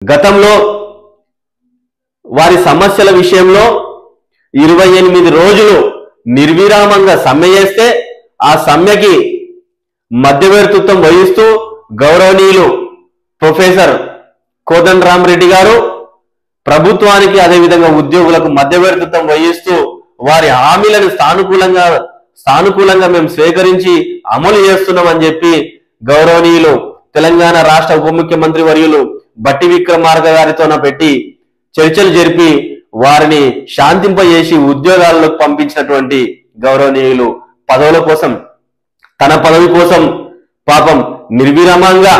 గతంలో వారి సమస్యల విషయంలో 28 రోజులు నిర్విరామంగా సమ్మె చేస్తే ఆ సమ్మెకి మధ్యవర్తిత్వం వహిస్తూ గౌరవనీయులు ప్రొఫెసర్ కోదండరామిరెడ్డి గారు ప్రభుత్వానికి అదేవిధంగా ఉద్యోగులకు మధ్యవర్తిత్వం వహిస్తూ వారి హామీలను సానుకూలంగా మేము స్వీకరించి అమలు చేస్తున్నామని చెప్పి గౌరవనీయులు తెలంగాణ రాష్ట్ర ఉప ముఖ్యమంత్రి వర్యులు బట్టి విక్రమార్క గారితో పెట్టి చర్చలు జరిపి వారిని శాంతింపజేసి ఉద్యోగాలకు పంపించినటువంటి గౌరవనీయులు పదవుల కోసం తన పదవి కోసం పాపం నిర్విరామంగా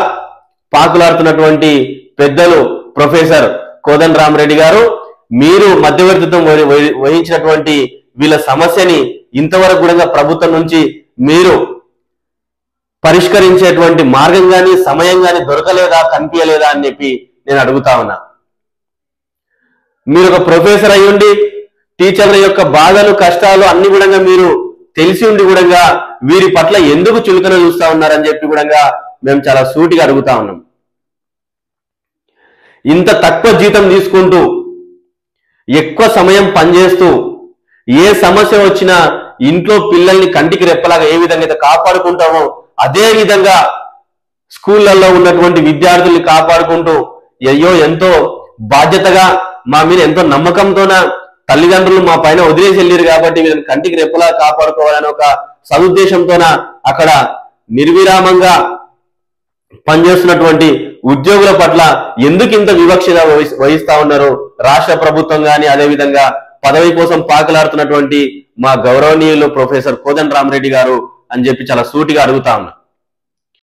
పాకులాడుతున్నటువంటి పెద్దలు ప్రొఫెసర్ కోదండరామిరెడ్డి గారు మీరు మధ్యవర్తిత్వం వహించినటువంటి వీళ్ళ సమస్యని ఇంతవరకు కూడా ప్రభుత్వం నుంచి మీరు పరిష్కరించేటువంటి మార్గం కానీ సమయం కానీ దొరకలేదా కనిపించలేదా అని చెప్పి నేను అడుగుతా ఉన్నా. మీరు ఒక ప్రొఫెసర్ అయ్యుండి టీచర్ల యొక్క బాధలు కష్టాలు అన్ని కూడా మీరు తెలిసి ఉండి కూడా వీరి పట్ల ఎందుకు చులకన చూస్తా ఉన్నారని చెప్పి కూడా మేము చాలా సూటిగా అడుగుతా ఉన్నాం. ఇంత తక్కువ జీతం తీసుకుంటూ ఎక్కువ సమయం పనిచేస్తూ ఏ సమస్య వచ్చినా ఇంట్లో పిల్లల్ని కంటికి రెప్పలాగా ఏ విధంగా అయితే కాపాడుకుంటామో అదే విధంగా స్కూళ్ళల్లో ఉన్నటువంటి విద్యార్థుల్ని కాపాడుకుంటూ అయ్యో ఎంతో బాధ్యతగా మా మీద ఎంతో నమ్మకంతోన తల్లిదండ్రులు మా పైన వదిలేసి వెళ్ళారు కాబట్టి వీళ్ళని కంటికి రెప్పలా కాపాడుకోవాలని ఒక సదుద్దేశంతోన అక్కడ నిర్విరామంగా పనిచేస్తున్నటువంటి ఉద్యోగుల పట్ల ఎందుకు ఇంత వివక్షత వహిస్తా ఉన్నారు రాష్ట్ర ప్రభుత్వం కానీ అదేవిధంగా పదవి కోసం పాకులాడుతున్నటువంటి మా గౌరవనీయులు ప్రొఫెసర్ కోదండరామిరెడ్డి గారు అని చెప్పి చాలా సూటిగా అడుగుతా ఉన్నా.